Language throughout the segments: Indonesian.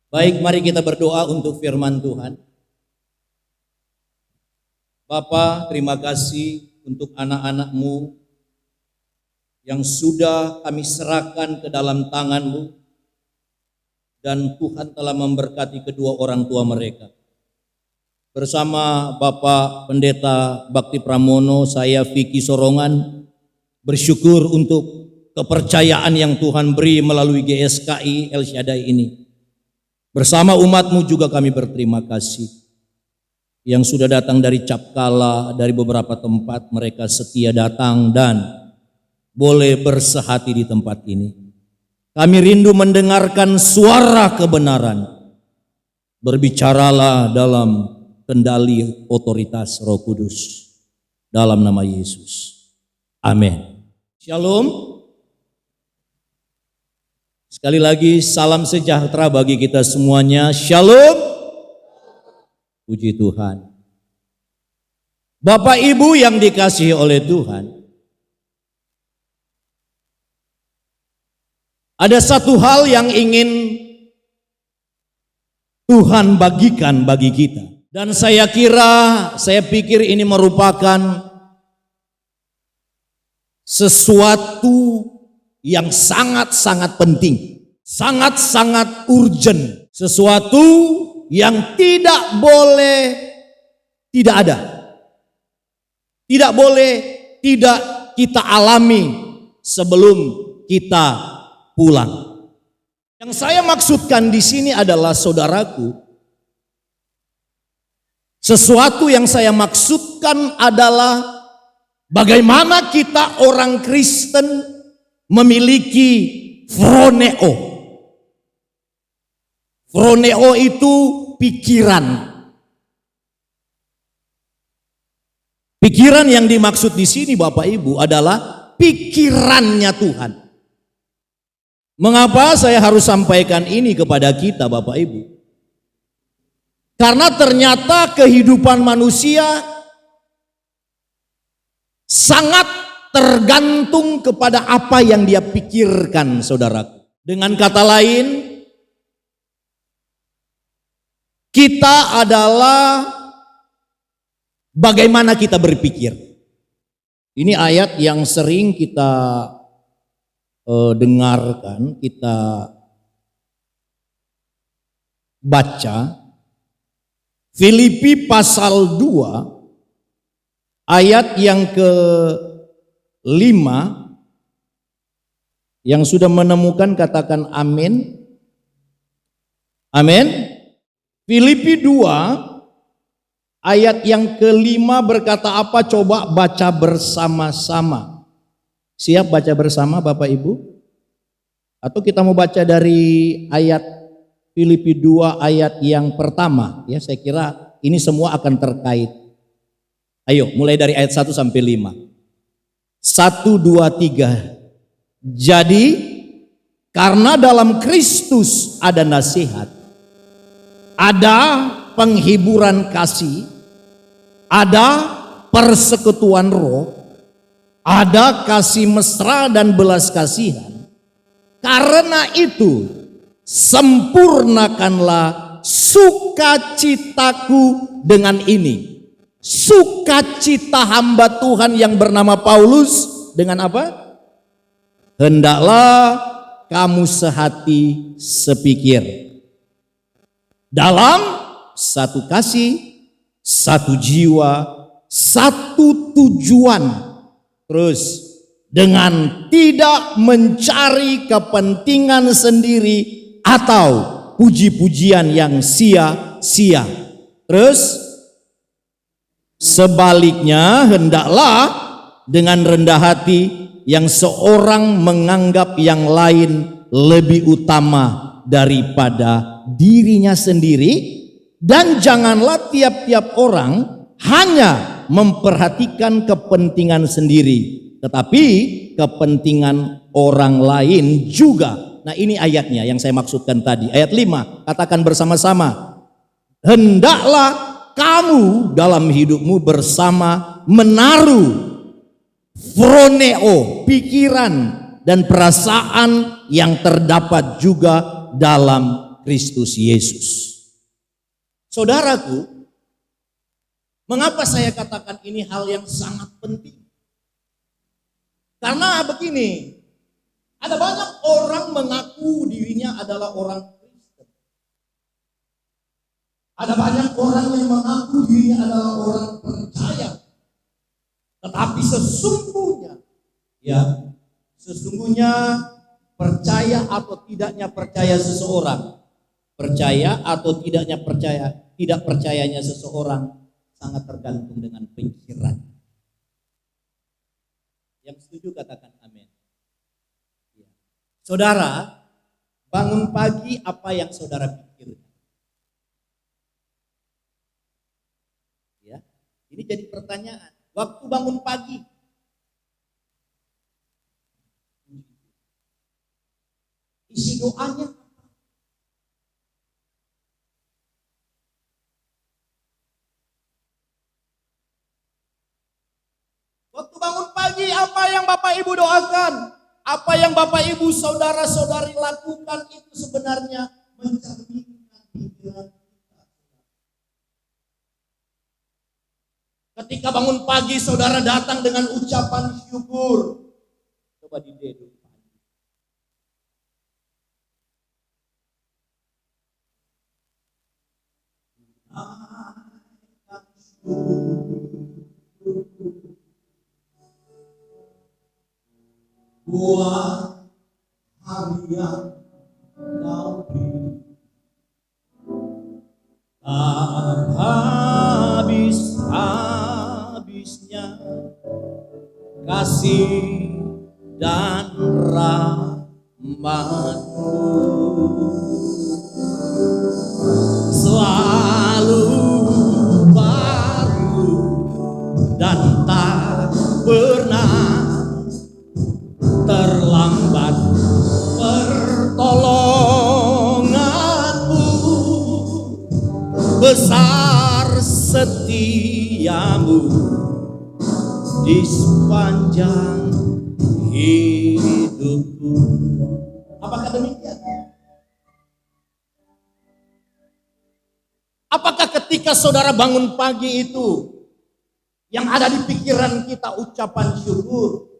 Baik, mari kita berdoa untuk firman Tuhan. Bapa, terima kasih untuk anak-anak-Mu yang sudah kami serahkan ke dalam tangan-Mu, dan Tuhan telah memberkati kedua orang tua mereka. Bersama Bapak Pendeta Bakti Pramono, saya Vicky Sorongan, bersyukur untuk kepercayaan yang Tuhan beri melalui GSKI El Shaddai ini. Bersama umat-Mu juga kami berterima kasih. Yang sudah datang dari Capkala, dari beberapa tempat, mereka setia datang dan boleh bersehati di tempat ini. Kami rindu mendengarkan suara kebenaran. Berbicaralah dalam kendali otoritas Roh Kudus. Dalam nama Yesus. Amin. Shalom. Sekali lagi salam sejahtera bagi kita semuanya. Shalom. Puji Tuhan. Bapak Ibu yang dikasihi oleh Tuhan, ada satu hal yang ingin Tuhan bagikan bagi kita. Dan saya pikir ini merupakan sesuatu yang sangat-sangat penting, sangat-sangat urgent, sesuatu yang tidak boleh tidak ada, tidak boleh tidak kita alami sebelum kita pulang. Yang saya maksudkan di sini adalah, saudaraku, sesuatu yang saya maksudkan adalah bagaimana kita orang Kristen memiliki phroneo. Phroneo itu pikiran. Pikiran yang dimaksud di sini Bapak Ibu adalah pikirannya Tuhan. Mengapa saya harus sampaikan ini kepada kita Bapak Ibu? Karena ternyata kehidupan manusia sangat tergantung kepada apa yang dia pikirkan, saudaraku. Dengan kata lain, kita adalah bagaimana kita berpikir. Ini ayat yang sering kita dengarkan, kita baca. Filipi pasal 2 ayat yang ke-5. Yang sudah menemukan katakan amin. Amin. Filipi 2 ayat yang ke-5 berkata apa? Coba baca bersama-sama. Siap baca bersama Bapak Ibu? Atau kita mau baca dari ayat Filipi 2 ayat yang pertama? Ya, saya kira ini semua akan terkait. Ayo mulai dari ayat 1 sampai 5. 1, 2, 3. Jadi karena dalam Kristus ada nasihat, ada penghiburan kasih, ada persekutuan roh, ada kasih mesra dan belas kasihan. Karena itu sempurnakanlah sukacitaku dengan ini. Sukacita hamba Tuhan yang bernama Paulus dengan apa? Hendaklah kamu sehati sepikir, dalam satu kasih, satu jiwa, satu tujuan. Terus dengan tidak mencari kepentingan sendiri atau puji-pujian yang sia-sia. Terus sebaliknya hendaklah dengan rendah hati yang seorang menganggap yang lain lebih utama daripada dirinya sendiri, dan janganlah tiap-tiap orang hanya memperhatikan kepentingan sendiri, tetapi kepentingan orang lain juga. Nah, ini ayatnya yang saya maksudkan tadi. Ayat 5, katakan bersama-sama. Hendaklah kamu dalam hidupmu bersama menaruh phroneo, pikiran dan perasaan yang terdapat juga dalam Kristus Yesus. Saudaraku, mengapa saya katakan ini hal yang sangat penting? Karena begini, ada banyak orang mengaku dirinya adalah orang Kristen. Ada banyak orang yang mengaku dirinya adalah orang percaya. Tetapi sesungguhnya percaya atau tidaknya percaya seseorang, percaya atau tidak percayanya seseorang sangat tergantung dengan pikiran. Yang setuju katakan amin. Saudara, bangun pagi apa yang saudara pikirkan? Ya, ini jadi pertanyaan. Waktu bangun pagi, isi doanya apa? Waktu bangun pagi apa yang Bapak Ibu doakan? Apa yang Bapak Ibu saudara-saudari lakukan itu sebenarnya mencerminkan pikiran kita. Ketika bangun pagi saudara datang dengan ucapan syukur. Coba dideduk. Buat hari yang kau beri, tak habis-habisnya kasih dan rahmat-Mu, selalu baru dan tak pernah terlambat pertolongan-Mu, besar setiamu di sepanjang hidupku. Apakah demikian? Apakah ketika saudara bangun pagi itu yang ada di pikiran kita ucapan syukur?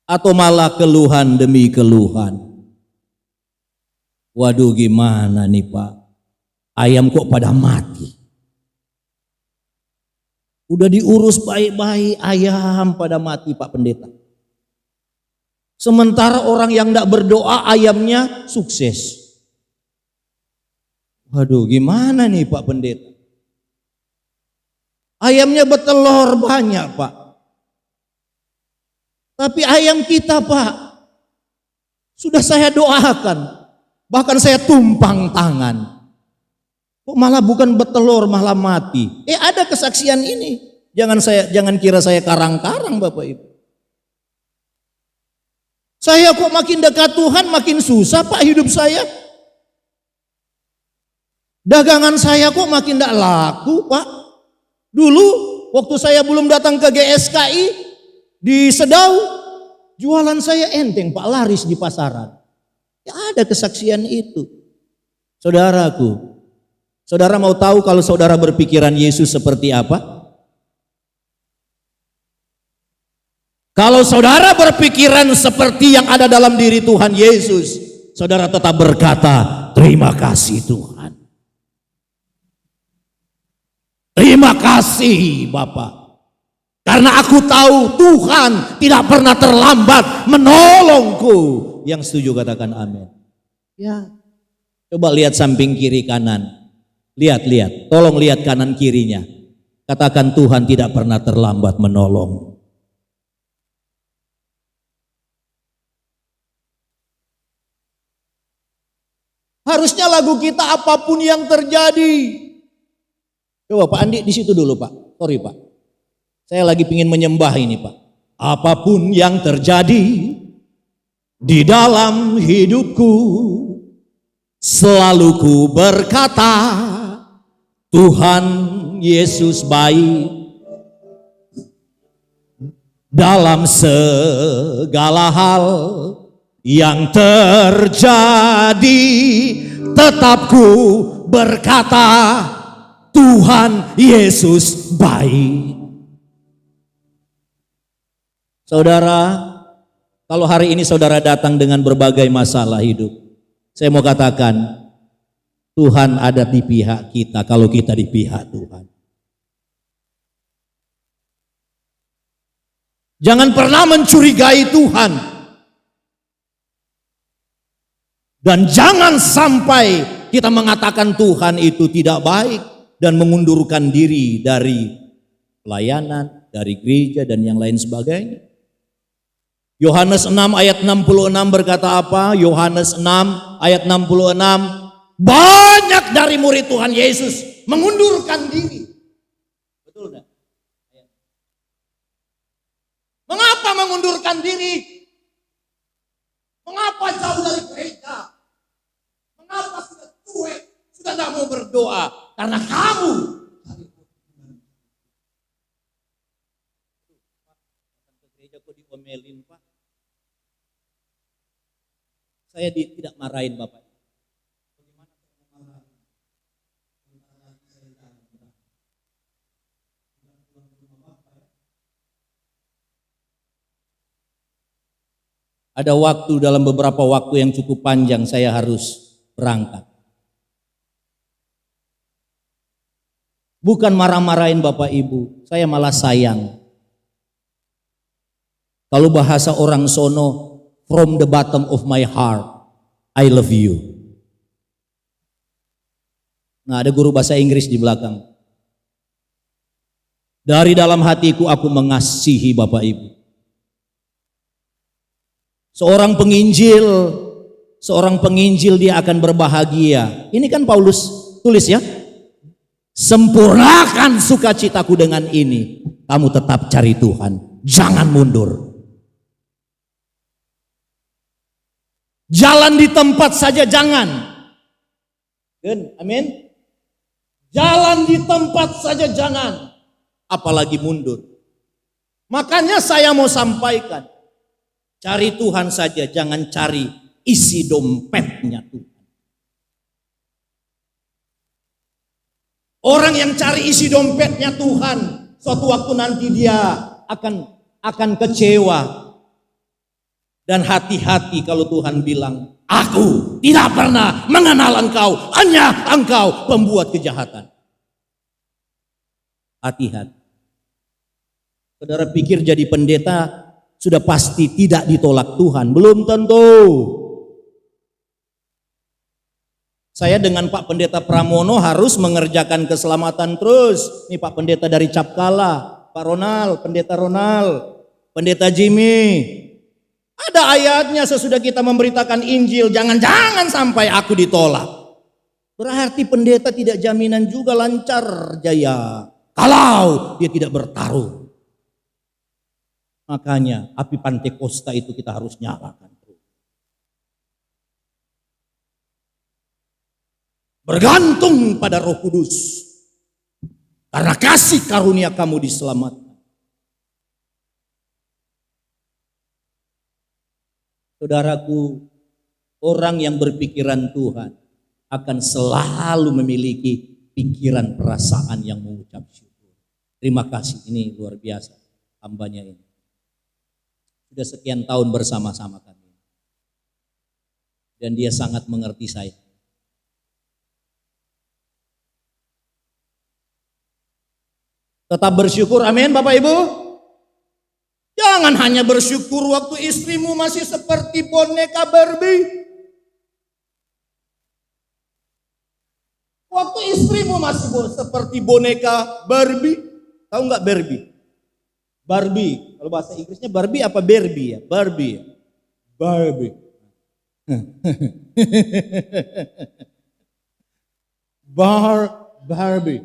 Atau malah keluhan demi keluhan? Waduh, gimana nih Pak? Ayam kok pada mati? Udah diurus baik-baik, ayam pada mati Pak Pendeta. Sementara orang yang tidak berdoa ayamnya sukses. Waduh, gimana nih Pak Pendeta? Ayamnya bertelur banyak Pak. Tapi ayam kita Pak, sudah saya doakan, bahkan saya tumpang tangan. Kok malah bukan bertelur, malah mati. Ada kesaksian ini. Jangan kira saya karang-karang Bapak Ibu. Saya kok makin dekat Tuhan makin susah Pak hidup saya. Dagangan saya kok makin tidak laku Pak. Dulu waktu saya belum datang ke GSKI, di Sedau, jualan saya enteng Pak, laris di pasaran. Ya ada kesaksian itu. Saudaraku, saudara mau tahu kalau saudara berpikiran Yesus seperti apa? Kalau saudara berpikiran seperti yang ada dalam diri Tuhan Yesus, saudara tetap berkata, terima kasih Tuhan. Terima kasih Bapak. Karena aku tahu Tuhan tidak pernah terlambat menolongku. Yang setuju katakan amin. Ya. Coba lihat samping kiri kanan. Lihat. Tolong lihat kanan kirinya. Katakan Tuhan tidak pernah terlambat menolong. Harusnya lagu kita apapun yang terjadi. Coba Pak Andi di situ dulu Pak. Sorry Pak. Saya lagi ingin menyembah ini Pak. Apapun yang terjadi di dalam hidupku, selalu ku berkata, Tuhan Yesus baik. Dalam segala hal yang terjadi, tetap ku berkata, Tuhan Yesus baik. Saudara, kalau hari ini saudara datang dengan berbagai masalah hidup, saya mau katakan, Tuhan ada di pihak kita kalau kita di pihak Tuhan. Jangan pernah mencurigai Tuhan. Dan jangan sampai kita mengatakan Tuhan itu tidak baik dan mengundurkan diri dari pelayanan, dari gereja dan yang lain sebagainya. Yohanes 6 ayat 66 berkata apa? Yohanes 6 ayat 66, banyak dari murid Tuhan Yesus mengundurkan diri. Betul enggak? Mengapa mengundurkan diri? Mengapa jauh dari gereja? Mengapa sudah cuek, sudah tidak mau berdoa? Karena kamu ke gereja kok diomelin, Pak. Saya tidak marahin Bapak. Ada waktu dalam beberapa waktu yang cukup panjang saya harus berangkat. Bukan marah-marahin Bapak Ibu, saya malah sayang. Kalau bahasa orang sono, from the bottom of my heart, I love you. Nah, ada guru bahasa Inggris di belakang. Dari dalam hatiku aku mengasihi Bapak Ibu. Seorang penginjil dia akan berbahagia. Ini kan Paulus tulis ya. Sempurnakan sukacitaku dengan ini. Kamu tetap cari Tuhan, jangan mundur. Jalan di tempat saja jangan. Amin. Jalan di tempat saja jangan, apalagi mundur. Makanya saya mau sampaikan, cari Tuhan saja, jangan cari isi dompetnya Tuhan. Orang yang cari isi dompetnya Tuhan, suatu waktu nanti dia akan kecewa. Dan hati-hati kalau Tuhan bilang, aku tidak pernah mengenal engkau, hanya engkau pembuat kejahatan. Hati-hati. Saudara pikir jadi pendeta sudah pasti tidak ditolak Tuhan? Belum tentu. Saya dengan Pak Pendeta Pramono harus mengerjakan keselamatan terus. Ini Pak Pendeta dari Capkala, Pak Ronald, Pendeta Ronald, Pendeta Jimmy. Ada ayatnya sesudah kita memberitakan Injil, jangan-jangan sampai aku ditolak. Berarti pendeta tidak jaminan juga lancar jaya kalau dia tidak bertaruh. Makanya api Pantekosta itu kita harus nyalakan. Bergantung pada Roh Kudus. Karena kasih karunia kamu diselamatkan. Saudaraku, orang yang berpikiran Tuhan akan selalu memiliki pikiran perasaan yang mengucap syukur. Terima kasih, ini luar biasa hambanya ini. Sudah sekian tahun bersama-sama kami. Dan dia sangat mengerti saya. Tetap bersyukur, amin Bapak Ibu. Jangan hanya bersyukur waktu istrimu masih seperti boneka Barbie. Waktu istrimu masih seperti boneka Barbie. Tahu nggak Barbie? Barbie. Kalau bahasa Inggrisnya Barbie apa Barbie ya? Barbie. Barbie. Barbie.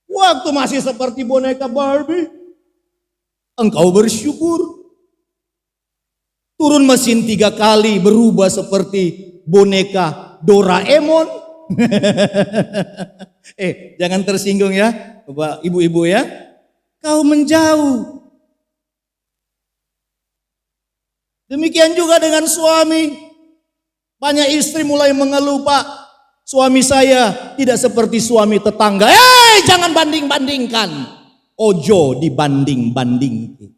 Waktu masih seperti boneka Barbie, engkau bersyukur. Turun mesin 3 kali berubah seperti boneka Doraemon. Jangan tersinggung ya, Bapak, Ibu-ibu ya. Kau menjauh. Demikian juga dengan suami. Banyak istri mulai mengeluh, Pak, suami saya tidak seperti suami tetangga. Jangan banding-bandingkan. Ojo dibanding-bandingkan.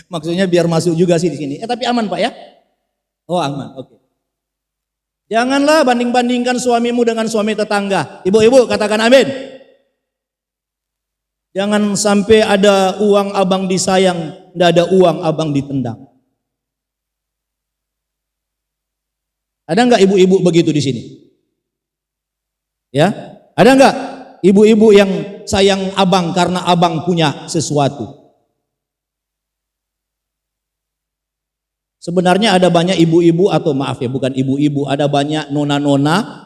Maksudnya biar masuk juga sih di sini. Tapi aman, Pak, ya? Oh, aman. Oke. Janganlah banding-bandingkan suamimu dengan suami tetangga. Ibu-ibu katakan amin. Jangan sampai ada uang abang disayang, tidak ada uang abang ditendang. Ada enggak ibu-ibu begitu di sini? Ya, ada enggak ibu-ibu yang sayang abang karena abang punya sesuatu? Sebenarnya ada banyak ibu-ibu atau maaf ya, bukan ibu-ibu, ada banyak nona-nona.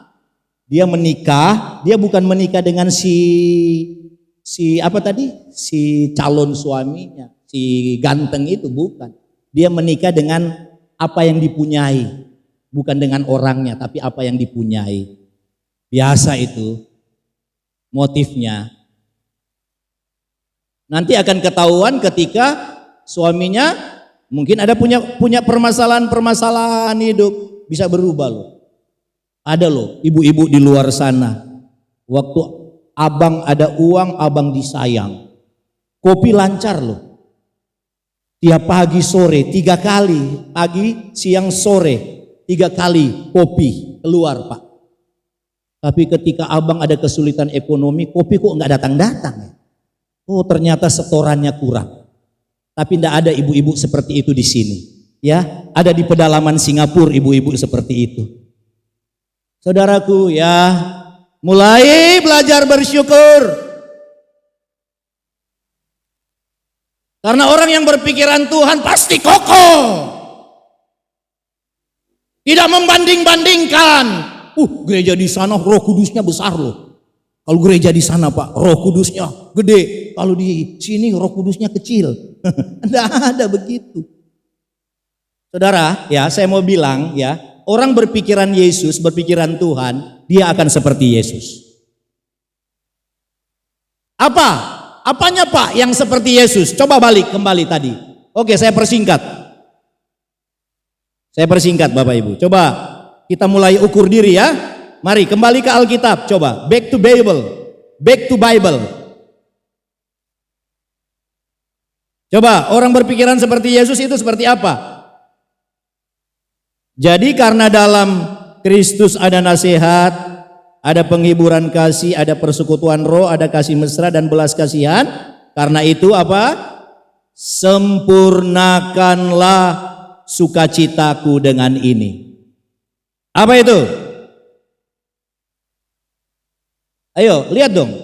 Dia menikah, dia bukan menikah dengan si calon suaminya, si ganteng itu, bukan. Dia menikah dengan apa yang dipunyai, bukan dengan orangnya, tapi apa yang dipunyai. Biasa itu motifnya. Nanti akan ketahuan ketika suaminya mungkin ada punya permasalahan hidup, bisa berubah loh. Ada loh ibu-ibu di luar sana, waktu abang ada uang, abang disayang. Kopi lancar loh. Tiap pagi sore 3 kali, pagi, siang, sore 3 kali kopi keluar, Pak. Tapi ketika abang ada kesulitan ekonomi, kopi kok nggak datang-datang ya? Oh, ternyata setorannya kurang. Tapi tidak ada ibu-ibu seperti itu di sini. Ya, ada di pedalaman Singapura ibu-ibu seperti itu. Saudaraku, ya, mulai belajar bersyukur. Karena orang yang berpikiran Tuhan pasti kokoh. Tidak membanding-bandingkan. Gereja di sana Roh Kudusnya besar loh. Kalau gereja di sana, Pak, Roh Kudusnya gede. Kalau di sini Roh Kudusnya kecil. Tidak ada begitu. Saudara, ya, saya mau bilang ya, orang berpikiran Yesus, berpikiran Tuhan, dia akan seperti Yesus. Apanya, Pak, yang seperti Yesus? Coba balik kembali tadi. Oke, saya persingkat. Bapak Ibu. Coba kita mulai ukur diri ya. Mari kembali ke Alkitab. Coba back to Bible. Coba orang berpikiran seperti Yesus itu seperti apa? Jadi karena dalam Kristus ada nasihat, ada penghiburan kasih, ada persekutuan roh, ada kasih mesra dan belas kasihan. Karena itu apa? Sempurnakanlah sukacitaku dengan ini. Apa itu? Ayo, lihat dong.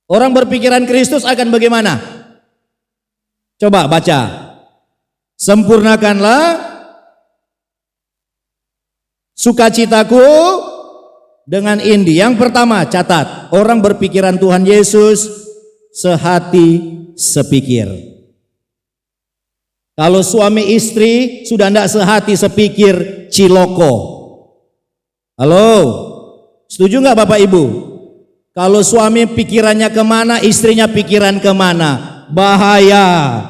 Orang berpikiran Kristus akan bagaimana? Coba baca. Sempurnakanlah sukacitaku dengan ini. Yang pertama, catat, orang berpikiran Tuhan Yesus sehati sepikir. Kalau suami istri sudah tidak sehati sepikir, ciloko. Halo, setuju nggak Bapak Ibu? Kalau suami pikirannya kemana, istrinya pikiran kemana, bahaya.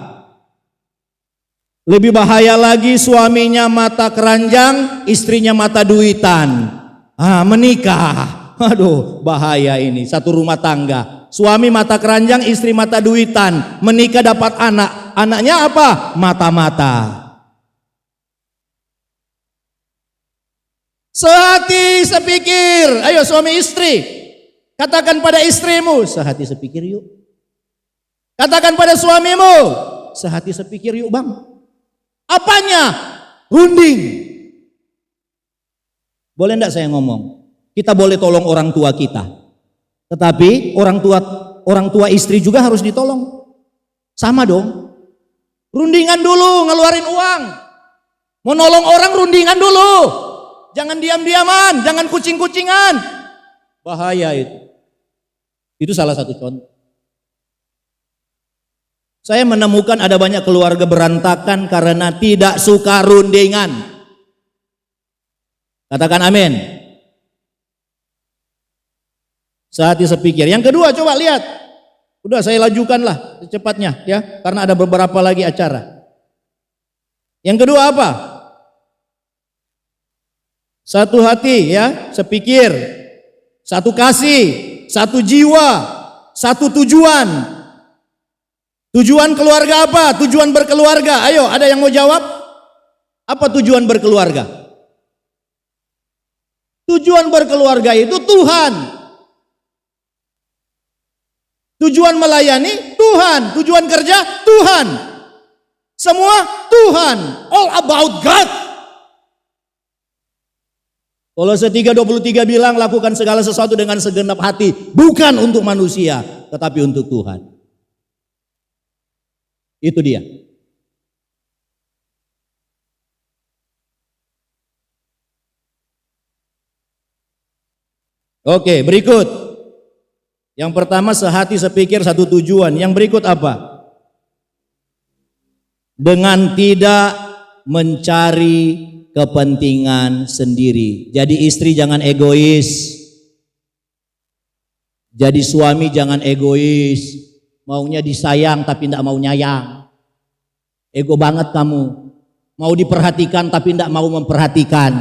Lebih bahaya lagi suaminya mata keranjang, istrinya mata duitan. Menikah, aduh bahaya ini, satu rumah tangga. Suami mata keranjang, istri mata duitan, menikah dapat anak. Anaknya apa? Mata-mata. Sehati sepikir. Ayo suami istri, katakan pada istrimu, sehati sepikir yuk. Katakan pada suamimu, sehati sepikir yuk bang. Apanya? Runding. Boleh enggak saya ngomong? Kita boleh tolong orang tua kita, tetapi orang tua istri juga harus ditolong. Sama dong. Rundingan dulu, ngeluarin uang. Mau nolong orang rundingan dulu. Jangan diam-diaman, jangan kucing-kucingan. Bahaya itu. Itu salah satu contoh. Saya menemukan ada banyak keluarga berantakan karena tidak suka rundingan. Katakan amin. Sehati sepikir. Yang kedua coba lihat. Udah saya lajukanlah secepatnya ya, karena ada beberapa lagi acara. Yang kedua apa? Satu hati ya, sepikir. Satu kasih, satu jiwa, satu tujuan. Tujuan keluarga apa? Tujuan berkeluarga. Ayo, ada yang mau jawab? Apa tujuan berkeluarga? Tujuan berkeluarga itu Tuhan. Tujuan melayani Tuhan, tujuan kerja Tuhan. Semua Tuhan, all about God. Kolose 3:23 bilang lakukan segala sesuatu dengan segenap hati, bukan untuk manusia, tetapi untuk Tuhan. Itu dia. Oke, berikut. Yang pertama sehati sepikir satu tujuan. Yang berikut apa? Dengan tidak mencari kepentingan sendiri. Jadi istri jangan egois. Jadi suami jangan egois. Maunya disayang tapi tidak mau nyayang. Ego banget kamu. Mau diperhatikan tapi tidak mau memperhatikan.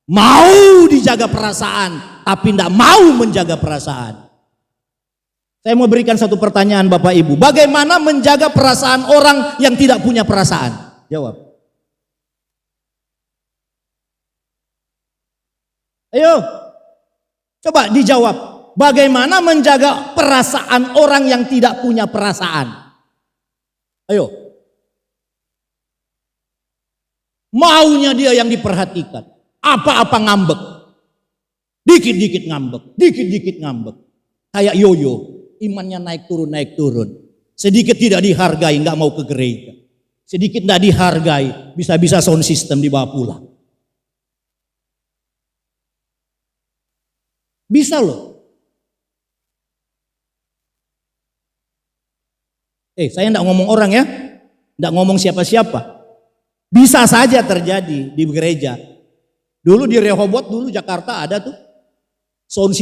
Mau dijaga perasaan tapi tidak mau menjaga perasaan. Saya mau berikan satu pertanyaan Bapak Ibu. Bagaimana menjaga perasaan orang yang tidak punya perasaan? Jawab. Ayo, coba dijawab. Bagaimana menjaga perasaan orang yang tidak punya perasaan? Ayo. Maunya dia yang diperhatikan. Apa-apa ngambek. Dikit-dikit ngambek. Dikit-dikit ngambek. Kayak yoyo. Imannya naik turun. Sedikit tidak dihargai, nggak mau ke gereja. Sedikit tidak dihargai, bisa-bisa sound system dibawa pulang. Bisa loh. Saya nggak ngomong orang ya, nggak ngomong siapa-siapa. Bisa saja terjadi di gereja. Dulu di Rehoboth, dulu Jakarta ada tuh sound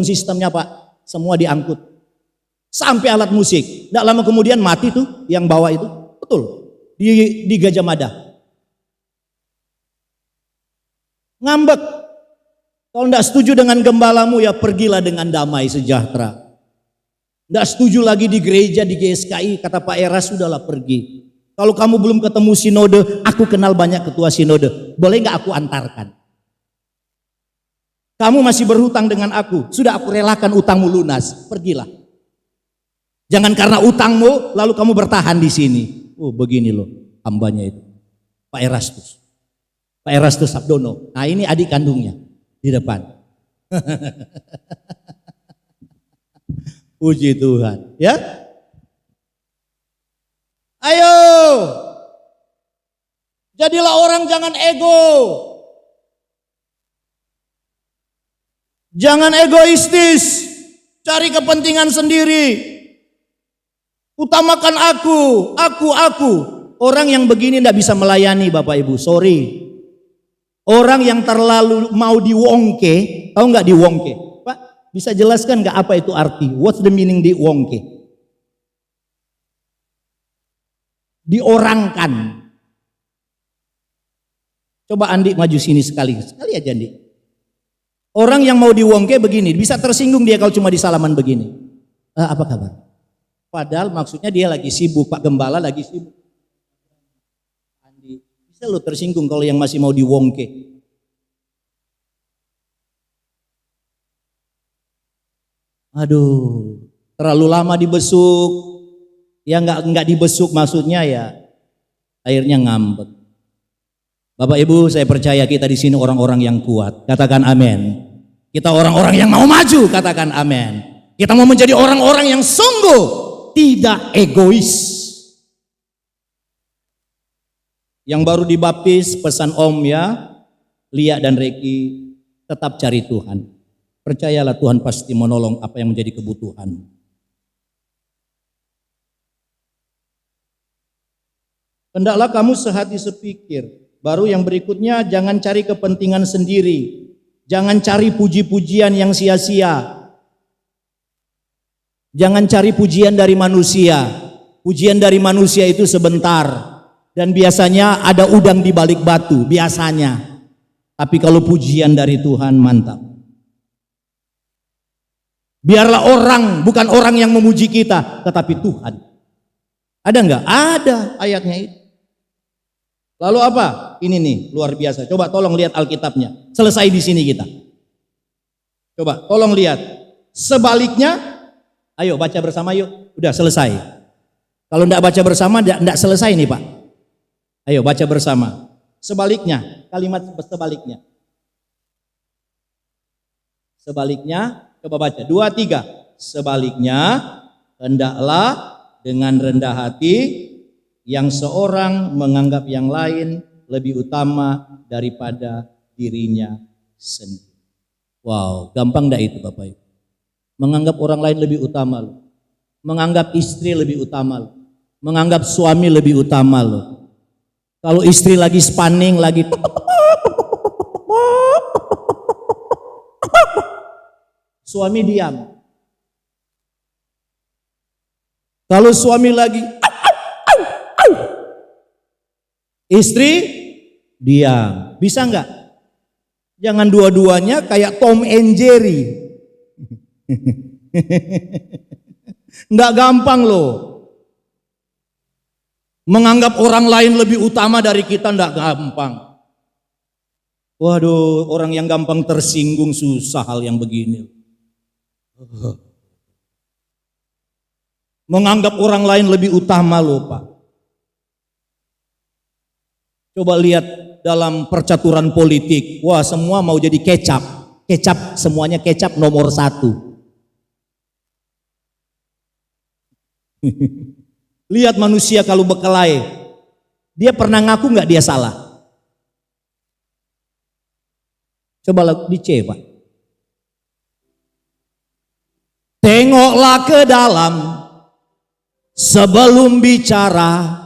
systemnya Pak, semua diangkut. Sampai alat musik. Tidak lama kemudian mati tuh yang bawa itu. Betul. Di Gajah Mada. Ngambek. Kalau tidak setuju dengan gembalamu ya pergilah dengan damai sejahtera. Tidak setuju lagi di gereja, di GSKI, kata Pak Eras sudahlah pergi. Kalau kamu belum ketemu sinode, aku kenal banyak ketua sinode. Boleh nggak aku antarkan? Kamu masih berhutang dengan aku. Sudah aku relakan utangmu lunas. Pergilah. Jangan karena utangmu lalu kamu bertahan di sini. Oh begini loh hambanya itu. Pak Erastus. Pak Erastus Sabdono. Nah ini adik kandungnya di depan. Puji Tuhan. Ya. Ayo. Jadilah orang jangan ego. Jangan egoistis. Cari kepentingan sendiri. Utamakan aku. Orang yang begini tidak bisa melayani Bapak Ibu, sorry. Orang yang terlalu mau diwongke, tahu nggak diwongke? Pak, bisa jelaskan nggak apa itu arti? What's the meaning diwongke? Diorangkan. Coba Andi maju sini sekali aja Andi. Orang yang mau diwongke begini, bisa tersinggung dia kalau cuma di salaman begini. Apa kabar? Padahal maksudnya dia lagi sibuk, Pak Gembala lagi sibuk. Andi, bisa lo tersinggung kalau yang masih mau diwongke. Aduh, terlalu lama dibesuk. Ya nggak dibesuk maksudnya ya akhirnya ngambek. Bapak Ibu, saya percaya kita di sini orang-orang yang kuat. Katakan amin. Kita orang-orang yang mau maju, katakan amin. Kita mau menjadi orang-orang yang sungguh tidak egois. Yang baru dibaptis, pesan Om ya, Lia dan Reki, tetap cari Tuhan. Percayalah Tuhan pasti menolong apa yang menjadi kebutuhan. Hendaklah kamu sehati sepikir. Baru yang berikutnya, jangan cari kepentingan sendiri. Jangan cari puji-pujian yang sia-sia. Jangan cari pujian dari manusia. Pujian dari manusia itu sebentar. Dan biasanya ada udang di balik batu, biasanya. Tapi kalau pujian dari Tuhan, mantap. Biarlah orang, bukan orang yang memuji kita, tetapi Tuhan. Ada enggak? Ada ayatnya itu. Lalu apa? Ini nih, luar biasa. Coba tolong lihat Alkitabnya. Selesai di sini kita. Coba tolong lihat. Sebaliknya, ayo baca bersama yuk. Udah selesai. Kalau enggak baca bersama, enggak selesai nih Pak. Ayo baca bersama. Sebaliknya, kalimat sebaliknya. Sebaliknya, coba baca. 2, 3. Sebaliknya, hendaklah dengan rendah hati yang seorang menganggap yang lain lebih utama daripada dirinya sendiri. Wow, gampang enggak itu Bapak Ibu? Menganggap orang lain lebih utama loh. Menganggap istri lebih utama loh. Menganggap suami lebih utama loh. Kalau istri lagi spanning, lagi suami diam. Kalau suami lagi istri diam. Bisa enggak? Jangan dua-duanya kayak Tom and Jerry. Enggak gampang loh. Menganggap orang lain lebih utama dari kita enggak gampang. Waduh, orang yang gampang tersinggung susah hal yang begini. Menganggap orang lain lebih utama loh Pak. Coba lihat dalam percaturan politik. Wah, semua mau jadi kecap. Kecap, semuanya kecap nomor 1. Lihat manusia kalau berkelahi, dia pernah ngaku nggak dia salah? Coba di C Pak. Tengoklah ke dalam sebelum bicara,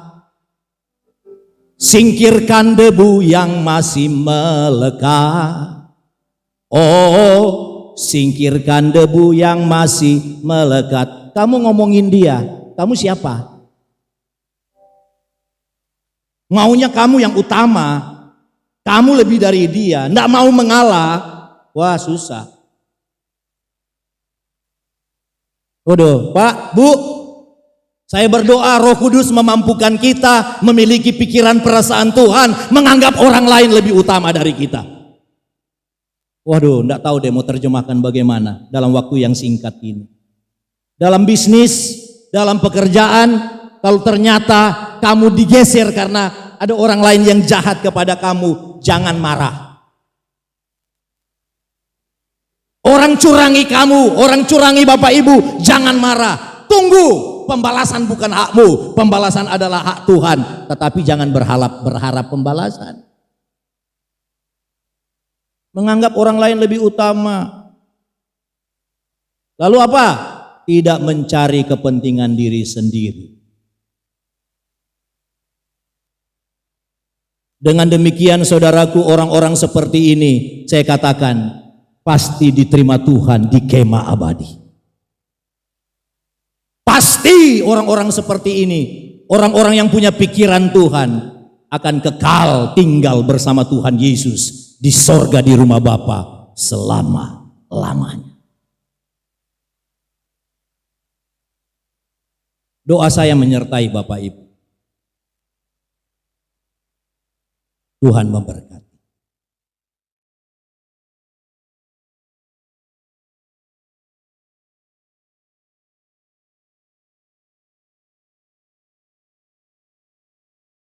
singkirkan debu yang masih melekat. Oh, singkirkan debu yang masih melekat. Kamu ngomongin dia, kamu siapa? Maunya kamu yang utama, kamu lebih dari dia, enggak mau mengalah. Wah, susah. Waduh, Pak, Bu, saya berdoa Roh Kudus memampukan kita memiliki pikiran perasaan Tuhan, menganggap orang lain lebih utama dari kita. Waduh, enggak tahu deh mau terjemahkan bagaimana dalam waktu yang singkat ini. Dalam bisnis, dalam pekerjaan, kalau ternyata kamu digeser karena ada orang lain yang jahat kepada kamu, jangan marah. Orang curangi kamu, orang curangi Bapak Ibu, jangan marah. Tunggu, pembalasan bukan hakmu, pembalasan adalah hak Tuhan. Tetapi jangan berharap pembalasan. Menganggap orang lain lebih utama. Lalu apa? Tidak mencari kepentingan diri sendiri. Dengan demikian saudaraku, orang-orang seperti ini saya katakan pasti diterima Tuhan di kemah abadi. Pasti orang-orang seperti ini, orang-orang yang punya pikiran Tuhan akan kekal tinggal bersama Tuhan Yesus di sorga di rumah Bapa selama-lamanya. Doa saya menyertai Bapak Ibu. Tuhan memberkati.